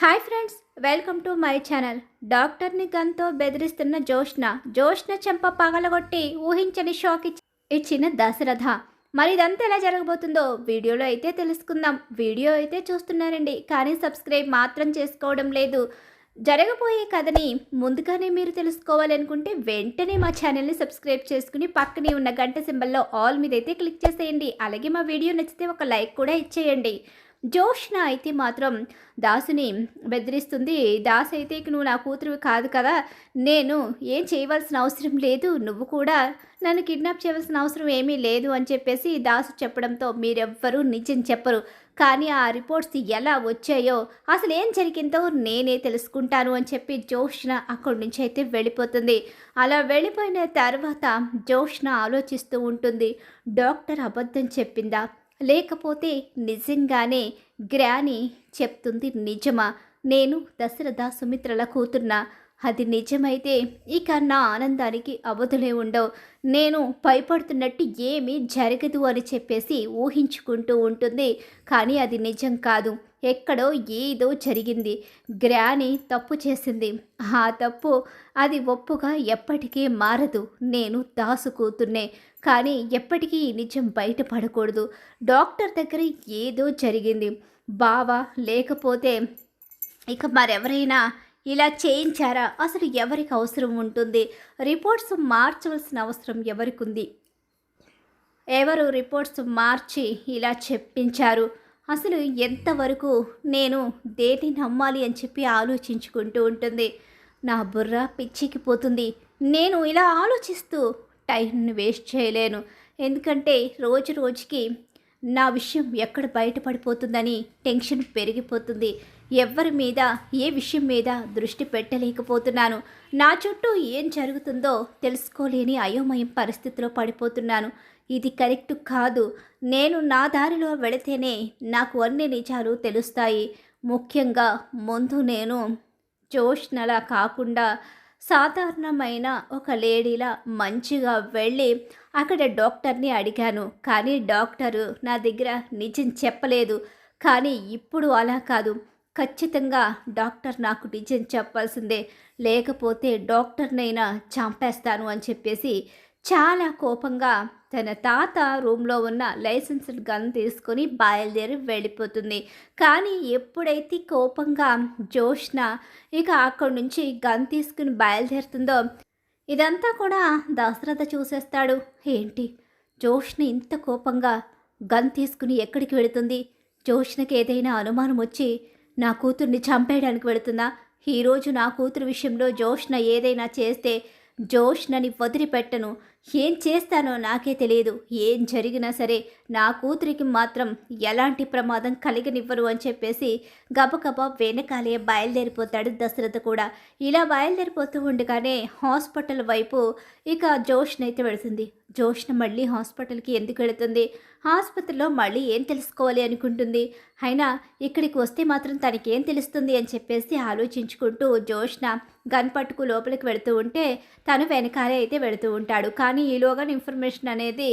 Hi friends, welcome to my channel. డాక్టర్ని గన్తో బెదిరిస్తున్న జోష్న చెంప పగలగొట్టి ఊహించని షాక్ ఇచ్చిన దశరథ. మరి ఇదంతా ఎలా జరగబోతుందో వీడియోలో అయితే తెలుసుకుందాం. వీడియో అయితే చూస్తున్నారండి, కానీ సబ్స్క్రైబ్ మాత్రం చేసుకోవడం లేదు. జరగబోయే కథని ముందుగానే మీరు తెలుసుకోవాలనుకుంటే వెంటనే మా ఛానల్ని సబ్స్క్రైబ్ చేసుకుని పక్కనే ఉన్న గంట సింబల్లో ఆల్ మీద అయితే క్లిక్ చేసేయండి. అలాగే మా వీడియో నచ్చితే ఒక లైక్ కూడా ఇచ్చేయండి. జోష్న అయితే మాత్రం దాసుని బెదిరిస్తుంది. దాస్ అయితే ఇక నువ్వు నా కూతురు కాదు కదా, నేను ఏం చేయవలసిన అవసరం లేదు, నువ్వు కూడా నన్ను కిడ్నాప్ చేయవలసిన అవసరం ఏమీ లేదు అని చెప్పేసి దాసు చెప్పడంతో మీరెవ్వరూ నిజం చెప్పరు, కానీ ఆ రిపోర్ట్స్ ఎలా వచ్చాయో అసలు ఏం జరిగిందో నేనే తెలుసుకుంటాను అని చెప్పి జోష్న అక్కడి నుంచి అయితే వెళ్ళిపోతుంది. అలా వెళ్ళిపోయిన తర్వాత జోష్న ఆలోచిస్తూ ఉంటుంది, డాక్టర్ అబద్ధం చెప్పిందా, లేకపోతే నిజంగానే గ్రాని చెప్తుంది నిజమా, నేను దశరథ సుమిత్రల కూతుర్నా, అది నిజమైతే ఇక నా ఆనందానికి అవధులే ఉండవు, నేను భయపడుతున్నట్టు ఏమీ జరగదు అని చెప్పేసి ఊహించుకుంటూ ఉంటుంది. కానీ అది నిజం కాదు, ఎక్కడో ఏదో జరిగింది, గ్రాని తప్పు చేసింది, ఆ తప్పు అది ఒప్పుగా ఎప్పటికీ మారదు, నేను దాసు కూతుర్నే, కానీ ఎప్పటికీ ఈ నిజం బయటపడకూడదు, డాక్టర్ దగ్గర ఏదో జరిగింది, బావా లేకపోతే ఇక మరెవరైనా ఇలా చేయించారా, అసలు ఎవరికి అవసరం ఉంటుంది, రిపోర్ట్స్ మార్చవలసిన అవసరం ఎవరికి ఉంది, ఎవరు రిపోర్ట్స్ మార్చి ఇలా చెప్పించారు, అసలు ఎంతవరకు నేను దేని నమ్మాలి అని చెప్పి ఆలోచించుకుంటూ ఉంటుంది. నా బుర్ర పిచ్చికి పోతుంది. నేను ఇలా ఆలోచిస్తూ టైంని వేస్ట్ చేయలేను, ఎందుకంటే రోజు రోజుకి నా విషయం ఎక్కడ బయటపడిపోతుందని టెన్షన్ పెరిగిపోతుంది. ఎవరి మీద ఏ విషయం మీద దృష్టి పెట్టలేకపోతున్నాను, నా చుట్టూ ఏం జరుగుతుందో తెలుసుకోలేని అయోమయం పరిస్థితిలో పడిపోతున్నాను. ఇది కరెక్ట్ కాదు, నేను నా దారిలో వెళితేనే నాకు అన్ని నిజాలు తెలుస్తాయి. ముఖ్యంగా ముందు నేను జోష్నలా కాకుండా సాధారణమైన ఒక లేడీలా మంచిగా వెళ్ళి అక్కడ డాక్టర్ని అడిగాను, కానీ డాక్టరు నా దగ్గర నిజం చెప్పలేదు. కానీ ఇప్పుడు అలా కాదు, ఖచ్చితంగా డాక్టర్ నాకు నిజం చెప్పాల్సిందే, లేకపోతే డాక్టర్నైనా చంపేస్తాను అని చెప్పేసి చాలా కోపంగా తన తాత రూమ్లో ఉన్న లైసెన్స్డ్ గన్ తీసుకొని బయలుదేరి వెళ్ళిపోతుంది. కానీ ఎప్పుడైతే కోపంగా జోష్న ఇక అక్కడి నుంచి గన్ తీసుకుని బయలుదేరుతుందో ఇదంతా కూడా దశరథ చూసేస్తాడు. ఏంటి జోష్న ఇంత కోపంగా గన్ తీసుకుని ఎక్కడికి వెళుతుంది, జోష్నకి ఏదైనా అనుమానం వచ్చి నా కూతుర్ని చంపేయడానికి వెళుతుందా, ఈరోజు నా కూతురు విషయంలో జోష్న ఏదైనా చేస్తే జోష్నని వదిలిపెట్టను, ఏం చేస్తానో నాకే తెలియదు, ఏం జరిగినా సరే నా కూతురికి మాత్రం ఎలాంటి ప్రమాదం కలిగనివ్వరు అని చెప్పేసి గబగబా వెనకాలే బయలుదేరిపోతాడు దశరథ కూడా. ఇలా బయలుదేరిపోతూ ఉండగానే హాస్పిటల్ వైపు ఇక జోష్న అయితే వెళుతుంది. జోష్న మళ్ళీ హాస్పిటల్కి ఎందుకు వెళుతుంది, ఆసుపత్రిలో మళ్ళీ ఏం తెలుసుకోవాలి అనుకుంటుంది, అయినా ఇక్కడికి వస్తే మాత్రం తనకేం తెలుస్తుంది అని చెప్పేసి ఆలోచించుకుంటూ జోష్న గన్ పట్టుకు లోపలికి వెళుతూ ఉంటే తను వెనకాలే అయితే వెళుతూ ఉంటాడు. కానీ ఈలోగా ఇన్ఫర్మేషన్ అనేది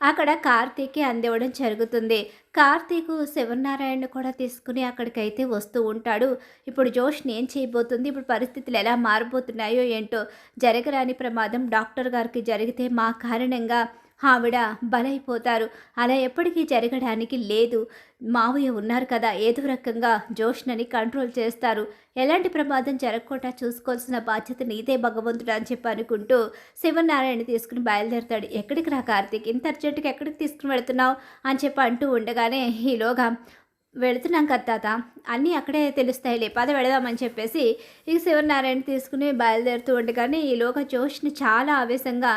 అక్కడ కార్తీక్కి అందివ్వడం జరుగుతుంది. కార్తీక్ శివనారాయణ కూడా తీసుకుని అక్కడికైతే వస్తూ ఉంటాడు. ఇప్పుడు జోష్ని ఏం చేయబోతుంది, ఇప్పుడు పరిస్థితులు ఎలా మారిపోతున్నాయో ఏంటో, జరగరాని ప్రమాదం డాక్టర్ గారికి జరిగితే మా కారణంగా ఆవిడ బలైపోతారు, అలా ఎప్పటికీ జరగడానికి లేదు, మావయ్య ఉన్నారు కదా, ఏదో రకంగా జోష్నని కంట్రోల్ చేస్తారు, ఎలాంటి ప్రమాదం జరగకుండా చూసుకోవాల్సిన బాధ్యత నీదే భగవంతుడు అని చెప్పి అనుకుంటూ శివనారాయణ తీసుకుని బయలుదేరుతాడు. ఎక్కడికి రా కార్తీక్, ఇంత అర్జెంటుగా ఎక్కడికి తీసుకుని వెళుతున్నావు అని చెప్పి అంటూ ఉండగానే ఈలోగా వెళుతున్నాం కదా తాత, అన్నీ అక్కడే తెలుస్తాయిలే, పద వెళదామని చెప్పేసి ఇక శివనారాయణ తీసుకుని బయలుదేరుతూ ఉండగానే ఈలోగా జోష్ని చాలా ఆవేశంగా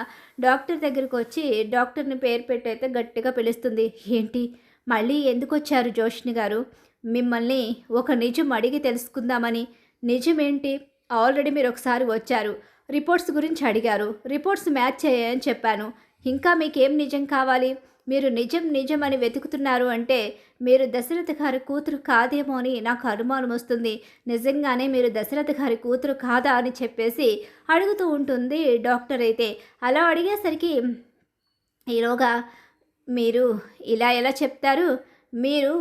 డాక్టర్ దగ్గరికి వచ్చి డాక్టర్ని పేరు పెట్టి అయితే గట్టిగా పిలుస్తుంది. ఏంటి మళ్ళీ ఎందుకు వచ్చారు జోష్ని గారు, మిమ్మల్ని ఒక నిజం అడిగి తెలుసుకుందామని. నిజమేంటి, ఆల్రెడీ మీరు ఒకసారి వచ్చారు, రిపోర్ట్స్ గురించి అడిగారు, రిపోర్ట్స్ మ్యాచ్ అయ్యాయని చెప్పాను, ఇంకా మీకేం నిజం కావాలి, మీరు నిజం అని వెతుకుతున్నారు అంటే మీరు దశరథ గారి కూతురు కాదేమో అని నాకు అనుమానం వస్తుంది, నిజంగానే మీరు దశరథ గారి కూతురు కాదా అని చెప్పేసి అడుగుతూ ఉంటుంది డాక్టర్. అయితే అలా అడిగేసరికి ఈలోగా మీరు ఇలా ఎలా చెప్తారు, మీరు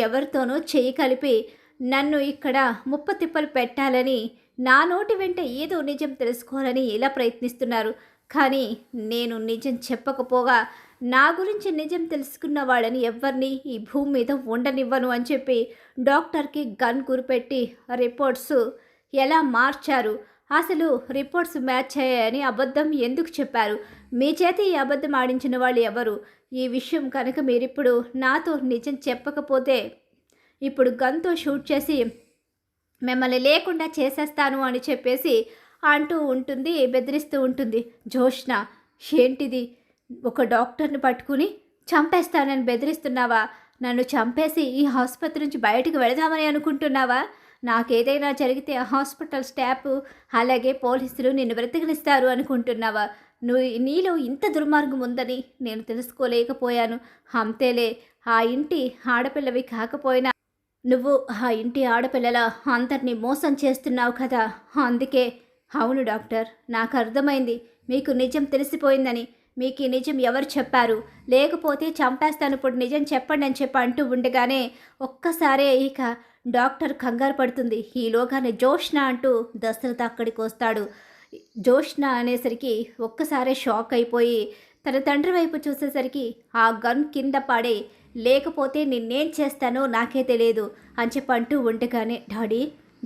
ఎవరితోనో చెయ్యి కలిపి నన్ను ఇక్కడ ముప్పతిప్పలు పెట్టాలని, నా నోటి వెంట ఏదో నిజం తెలుసుకోవాలని ఇలా ప్రయత్నిస్తున్నారు. కానీ నేను నిజం చెప్పకపోగా నా గురించి నిజం తెలుసుకున్న వాళ్ళని ఎవ్వరిని ఈ భూమి మీద ఉండనివ్వను అని చెప్పి డాక్టర్కి గన్ గురిపెట్టి రిపోర్ట్స్ ఎలా మార్చారు, అసలు రిపోర్ట్స్ మ్యాచ్ అయ్యాయని అబద్ధం ఎందుకు చెప్పారు, మీ చేత ఈ అబద్ధం ఆడించిన వాళ్ళు ఎవరు, ఈ విషయం కనుక మీరిప్పుడు నాతో నిజం చెప్పకపోతే ఇప్పుడు గన్తో షూట్ చేసి మిమ్మల్ని లేకుండా చేసేస్తాను అని చెప్పేసి అంటూ ఉంటుంది, బెదిరిస్తూ ఉంటుంది. జోష్న, ఏంటిది, ఒక డాక్టర్ని పట్టుకుని చంపేస్తానని బెదిరిస్తున్నావా? నన్ను చంపేసి ఈ ఆసుపత్రి నుంచి బయటకు వెళదామని అనుకుంటున్నావా? నాకేదైనా జరిగితే ఆ హాస్పిటల్ స్టాఫ్ అలాగే పోలీసులు నిన్ను బ్రతికినిస్తారు అనుకుంటున్నావా? నీలో ఇంత దుర్మార్గం ఉందని నేను తెలుసుకోలేకపోయాను. అంతేలే, ఆ ఇంటి ఆడపిల్లవి కాకపోయినా నువ్వు ఆ ఇంటి ఆడపిల్లల అందరినీ మోసం చేస్తున్నావు కదా, అందుకే. అవును డాక్టర్, నాకు అర్థమైంది మీకు నిజం తెలిసిపోయిందని. మీకు ఈ నిజం ఎవరు చెప్పారు? లేకపోతే చంపేస్తాను, ఇప్పుడు నిజం చెప్పండి అని చెప్పి అంటూ ఉండగానే ఒక్కసారే ఇక డాక్టర్ కంగారు పడుతుంది. ఈలోగానే జోష్న అంటూ దశరథ అక్కడికి వస్తాడు. జోష్న అనేసరికి ఒక్కసారే షాక్ అయిపోయి తన తండ్రి వైపు చూసేసరికి ఆ గన్ కింద పడే, లేకపోతే నిన్నేం చేస్తానో నాకే తెలియదు అని చెప్పి అంటూ ఉండగానే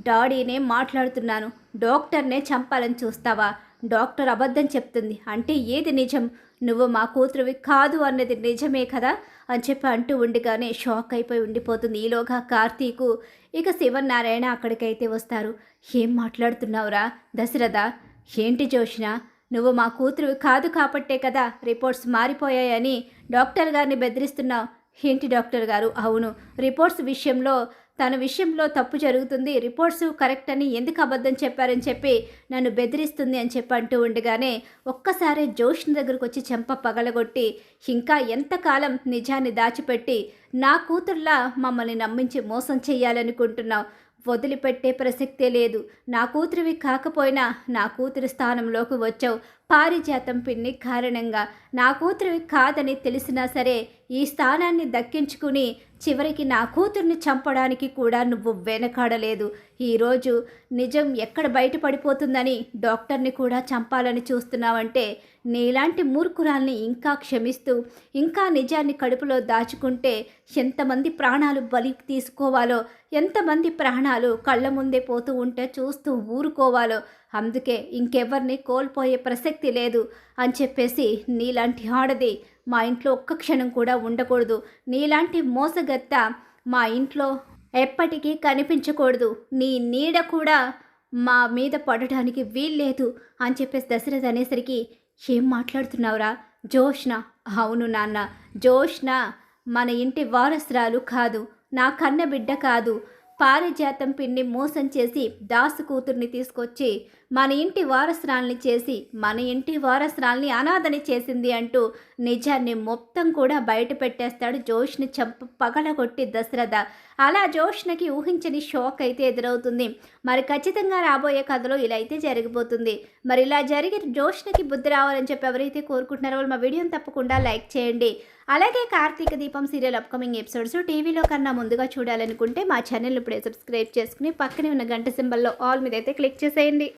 డాడీనే మాట్లాడుతున్నాను, డాక్టర్నే చంపాలని చూస్తావా? డాక్టర్ అబద్ధం చెప్తుంది అంటే ఏది నిజం? నువ్వు మా కూతురువి కాదు అన్నది నిజమే కదా అని చెప్పి అంటూ ఉండగానే షాక్ అయిపోయి ఉండిపోతుంది. ఈలోగా కార్తీకు ఇక శివనారాయణ అక్కడికైతే వస్తారు. ఏం మాట్లాడుతున్నావురా దశరథ? ఏంటి జోష్న, నువ్వు మా కూతురువి కాదు కాబట్టే కదా రిపోర్ట్స్ మారిపోయాయని డాక్టర్ గారిని బెదిరిస్తున్నావు. ఏంటి డాక్టర్ గారు? అవును, రిపోర్ట్స్ విషయంలో తన విషయంలో తప్పు జరుగుతుంది, రిపోర్ట్స్ కరెక్ట్ అని ఎందుకు అబద్ధం చెప్పారని చెప్పి నన్ను బెదిరిస్తుంది అని చెప్పి అంటూ ఉండగానే ఒక్కసారి జోష్న దగ్గరకు వచ్చి చెంప పగలగొట్టి, ఇంకా ఎంతకాలం నిజాన్ని దాచిపెట్టి నా కూతుర్లా మమ్మల్ని నమ్మించి మోసం చెయ్యాలనుకుంటున్నావు? వదిలిపెట్టే ప్రసక్తే లేదు. నా కూతురివి కాకపోయినా నా కూతురి స్థానంలోకి వచ్చావు. పారిజాతం పిన్ని కారణంగా నా కూతురివి కాదని తెలిసినా సరే ఈ స్థానాన్ని దక్కించుకుని చివరికి నా కూతుర్ని చంపడానికి కూడా నువ్వు వెనకాడలేదు. ఈరోజు నిజం ఎక్కడ బయటపడిపోతుందని డాక్టర్ని కూడా చంపాలని చూస్తున్నావంటే నీలాంటి మూర్ఖురాల్ని ఇంకా క్షమిస్తూ ఇంకా నిజాన్ని కడుపులో దాచుకుంటే ఎంతమంది ప్రాణాలు బలి తీసుకోవాలో, ఎంతమంది ప్రాణాలు కళ్ళ ముందే పోతూ ఉంటే చూస్తూ ఊరుకోవాలో. అందుకే ఇంకెవరిని కోల్పోయే ప్రసక్తి లేదు అని చెప్పేసి నీలాంటి ఆడది మా ఇంట్లో ఒక్క క్షణం కూడా ఉండకూడదు. నీలాంటి మోసగత్త మా ఇంట్లో ఎప్పటికీ కనిపించకూడదు. నీ నీడ కూడా మా మీద పడటానికి వీల్లేదు అని చెప్పేసి దశరథ అనేసరికి, ఏం మాట్లాడుతున్నావురా జోష్న? అవును నాన్న, జోష్న మన ఇంటి వారసురాలు కాదు, నా కన్న బిడ్డ కాదు. పారిజాతం పిన్ని మోసం చేసి దాసు కూతుర్ని తీసుకొచ్చి మన ఇంటి వారసురాల్ని చేసి మన ఇంటి వారసురాల్ని అనాథని చేసింది అంటూ నిజాన్ని మొత్తం కూడా బయట పెట్టేస్తాడు జోష్ని చంప పగలగొట్టి దశరథ. అలా జోష్నకి ఊహించని షాక్ అయితే ఎదురవుతుంది. మరి ఖచ్చితంగా రాబోయే కథలో ఇలా అయితే జరిగిపోతుంది. మరి ఇలా జరిగి జోష్నకి బుద్ధి రావాలని చెప్పి ఎవరైతే కోరుకుంటున్నారో వాళ్ళు మా వీడియోని తప్పకుండా లైక్ చేయండి. అలాగే కార్తీక దీపం సీరియల్ అప్కమింగ్ ఎపిసోడ్స్ టీవీలో కన్నా ముందుగా చూడాలనుకుంటే మా ఛానల్ ఇప్పుడే సబ్స్క్రైబ్ చేసుకుని పక్కనే ఉన్న గంట సింబల్లో ఆల్ మీద అయితే క్లిక్ చేసేయండి.